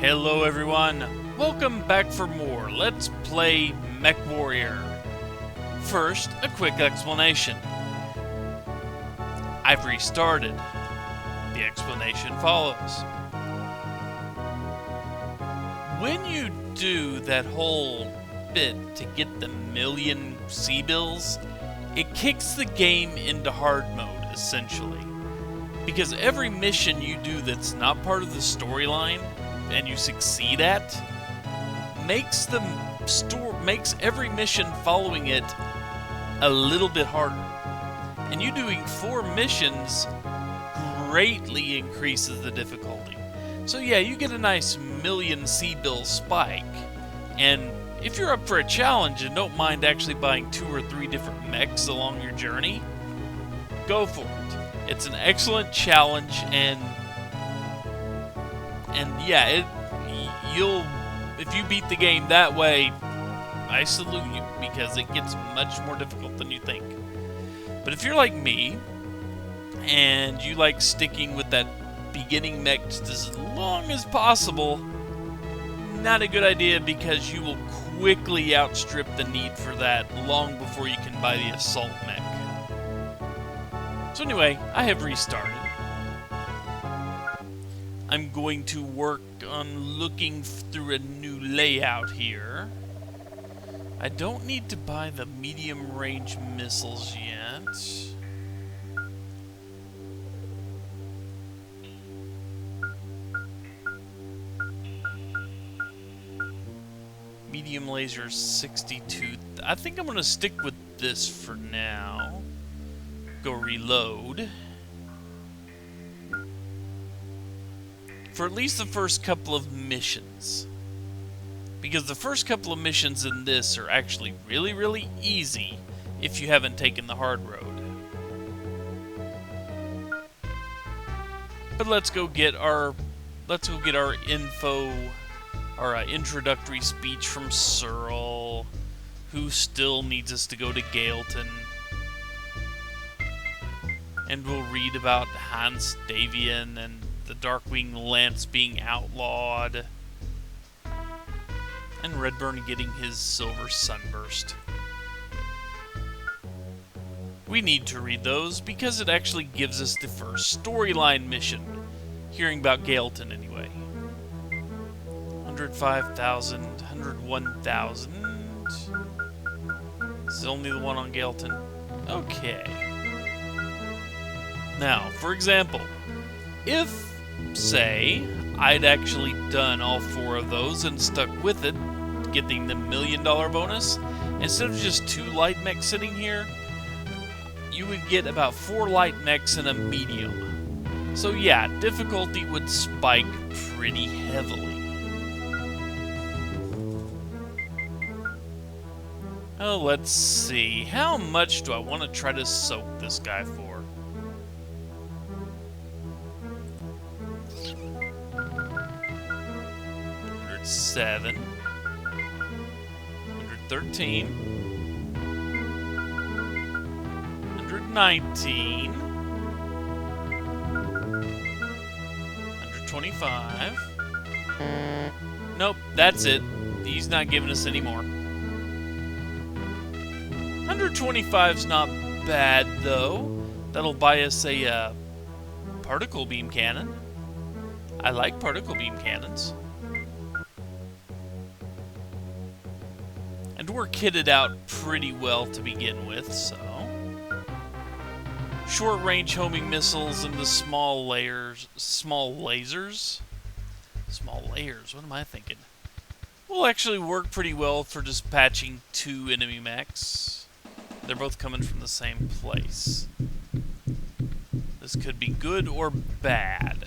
Hello everyone, welcome back for more Let's Play Mechwarrior. First, a quick explanation. I've restarted. The explanation follows. When you do that whole bit to get the million C-bills, it kicks the game into hard mode, essentially. Because every mission you do that's not part of the storyline, and you succeed at, makes every mission following it a little bit harder. And you doing 4 missions greatly increases the difficulty. So yeah, you get a nice million C-bill spike, and if you're up for a challenge and don't mind actually buying 2 or 3 different mechs along your journey, go for it. It's an excellent challenge, and yeah, if you beat the game that way, I salute you, because it gets much more difficult than you think. But if you're like me, and you like sticking with that beginning mech just as long as possible, not a good idea, because you will quickly outstrip the need for that long before you can buy the assault mech. So anyway, I have restarted. I'm going to work on looking through a new layout here. I don't need to buy the medium-range missiles yet. Medium laser 62. I think I'm going to stick with this for now. Go reload. For at least the first couple of missions. Because the first couple of missions in this are actually really, really easy if you haven't taken the hard road. But let's go get our info, our introductory speech from Searle, who still needs us to go to Gaelton. And we'll read about Hans Davian and the Darkwing Lance being outlawed, and Redburn getting his silver sunburst. We need to read those because it actually gives us the first storyline mission, hearing about Gaelton anyway. 105,000, 101,000. This is only the one on Gaelton. Okay. Now, for example, if, say, I'd actually done all 4 of those and stuck with it, getting the $1 million bonus, instead of just 2 light mechs sitting here, you would get about 4 light mechs and a medium. So yeah, difficulty would spike pretty heavily. Oh, let's see. How much do I want to try to soak this guy for? 107, 113, 119, 125. Nope, that's it. He's not giving us any more. 125's not bad, though. That'll buy us a particle beam cannon. I like particle beam cannons. And we're kitted out pretty well to begin with, so... Short-range homing missiles and the small lasers? Small layers? What am I thinking? Will actually work pretty well for dispatching 2 enemy mechs. They're both coming from the same place. This could be good or bad.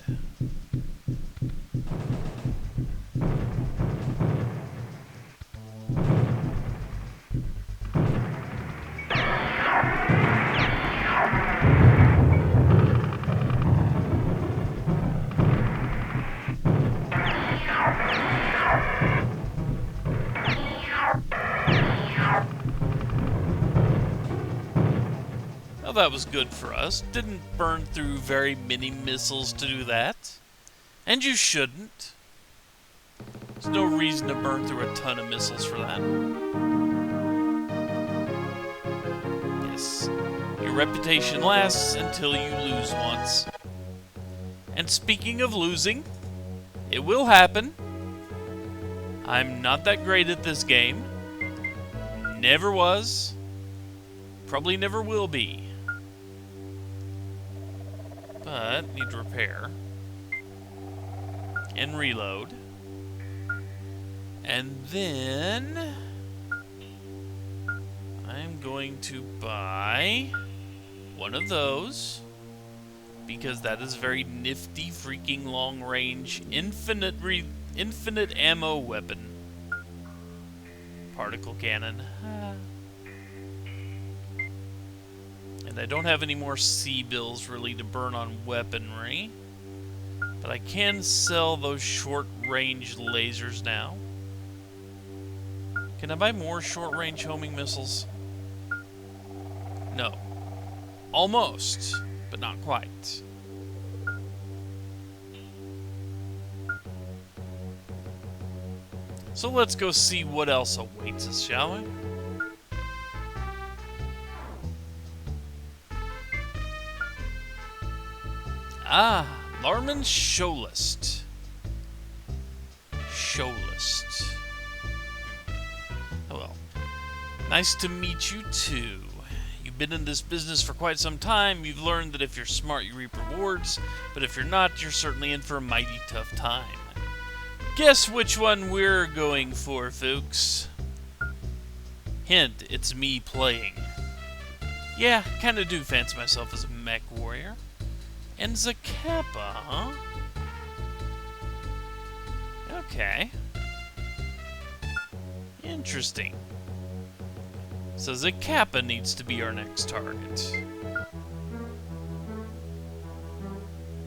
Well, that was good for us. Didn't burn through very many missiles to do that. And you shouldn't. There's no reason to burn through a ton of missiles for that. Yes. Your reputation lasts until you lose once. And speaking of losing, it will happen. I'm not that great at this game. Never was. Probably never will be. But need to repair. And reload. And then I'm going to buy one of those, because that is a very nifty freaking long range infinite ammo weapon. Particle cannon. And I don't have any more C-bills really to burn on weaponry, but I can sell those short-range lasers now. Can I buy more short-range homing missiles? No. Almost, but not quite. So let's go see what else awaits us, shall we? Ah, Larman's show list. Show list. Oh well. Nice to meet you too. You've been in this business for quite some time. You've learned that if you're smart, you reap rewards. But if you're not, you're certainly in for a mighty tough time. Guess which one we're going for, folks. Hint, it's me playing. Yeah, kinda do fancy myself as a Mechwarrior. And Zacappa, huh? Okay. Interesting. So Zacappa needs to be our next target.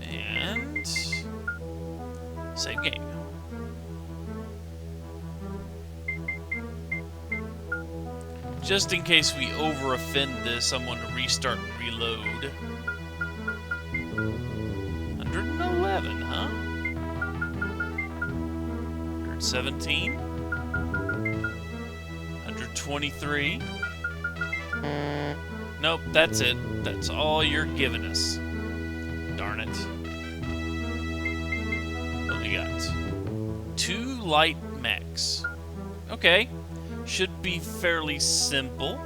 And save game. Just in case we over-offend this, I'm going to restart and reload. 111, huh? 117? 123? Nope, that's it. That's all you're giving us. Darn it. What do we got? 2 light mechs. Okay. Should be fairly simple.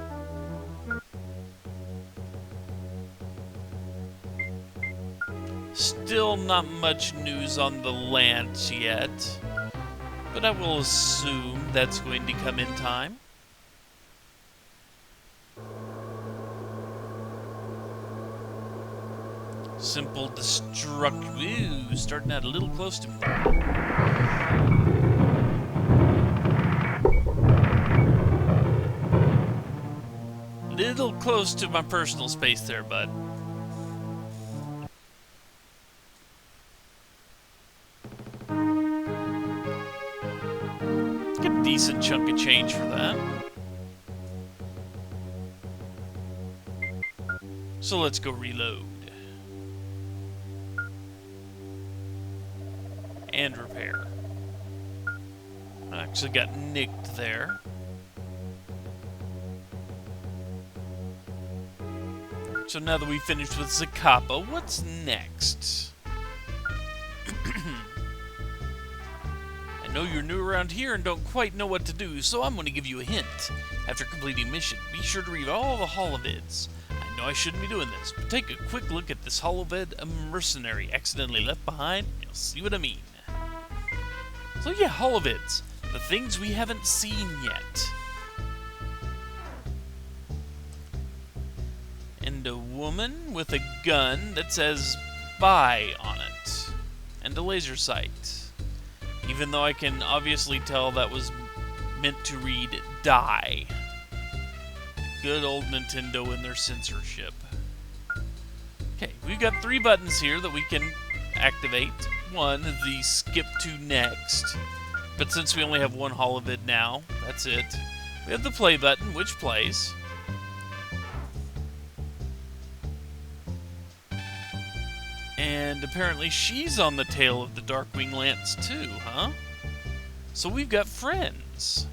Still not much news on the Lance yet, but I will assume that's going to come in time. Simple Ooh, starting out a little close to me. Little close to my personal space there, bud. Get a decent chunk of change for that. So let's go reload. And repair. I actually got nicked there. So now that we've finished with Zacappa, what's next? I know you're new around here and don't quite know what to do, so I'm going to give you a hint. After completing mission, be sure to read all the holovids. I know I shouldn't be doing this, but take a quick look at this holovid a mercenary accidentally left behind, and you'll see what I mean. So yeah, holovids. The things we haven't seen yet. And a woman with a gun that says "buy" on it. And a laser sight. Even though I can obviously tell that was meant to read "die." Good old Nintendo and their censorship. Okay, we've got 3 buttons here that we can activate. One, the skip to next. But since we only have 1 holovid now, that's it. We have the play button, which plays. And apparently she's on the tail of the Darkwing Lance too, huh? So we've got friends.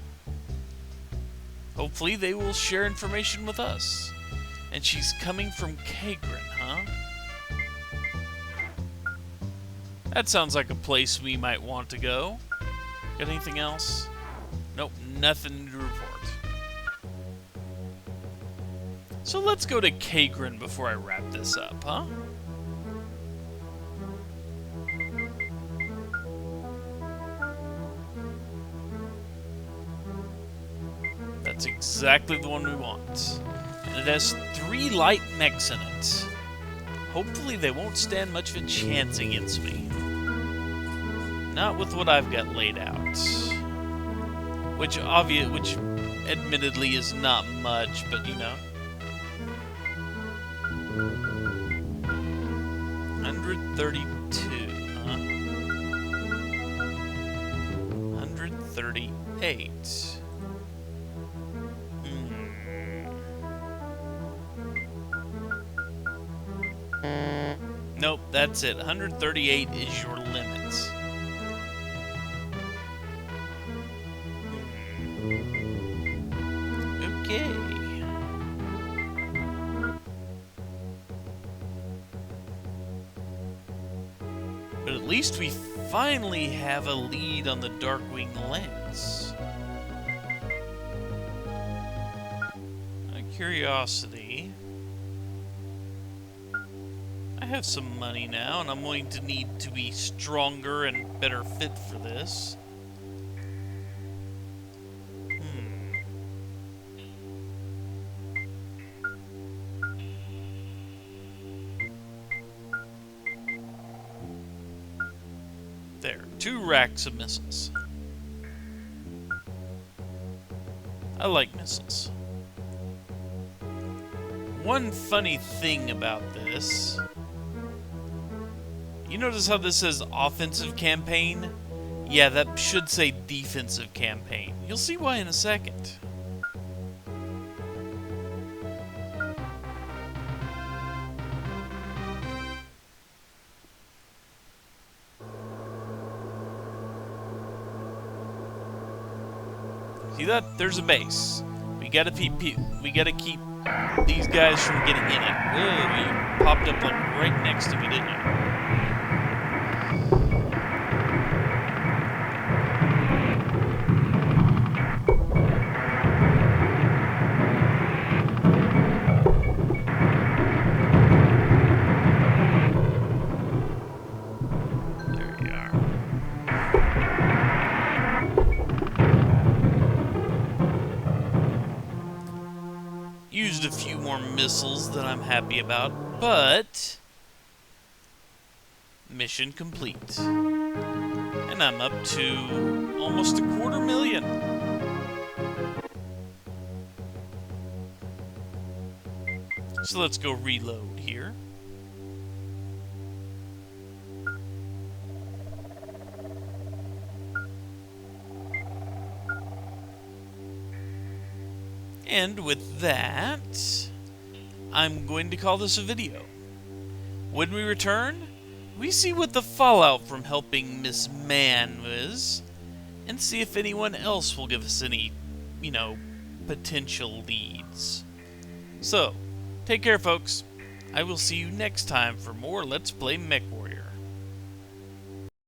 Hopefully they will share information with us. And she's coming from Kagrin, huh? That sounds like a place we might want to go. Got anything else? Nope, nothing to report. So let's go to Kagrin before I wrap this up, huh? That's exactly the one we want. And it has 3 light mechs in it. Hopefully they won't stand much of a chance against me. Not with what I've got laid out. Which admittedly is not much, but you know. 132, huh? 138. Nope, that's it. 138 is your limit. Okay. But at least we finally have a lead on the Darkwing Lance. Out of curiosity, I have some money now, and I'm going to need to be stronger and better fit for this. There, 2 racks of missiles. I like missiles. One funny thing about this, you notice how this says offensive campaign? Yeah, that should say defensive campaign. You'll see why in a second. See that? There's a base. We gotta keep these guys from getting in it. Whoa, you popped up like right next to me, didn't you? Used a few more missiles that I'm happy about, but mission complete. And I'm up to almost 250,000. So let's go reload here. And with that, I'm going to call this a video. When we return, we see what the fallout from helping Miss Man was, and see if anyone else will give us any, potential leads. So, take care, folks. I will see you next time for more Let's Play Mechwarrior.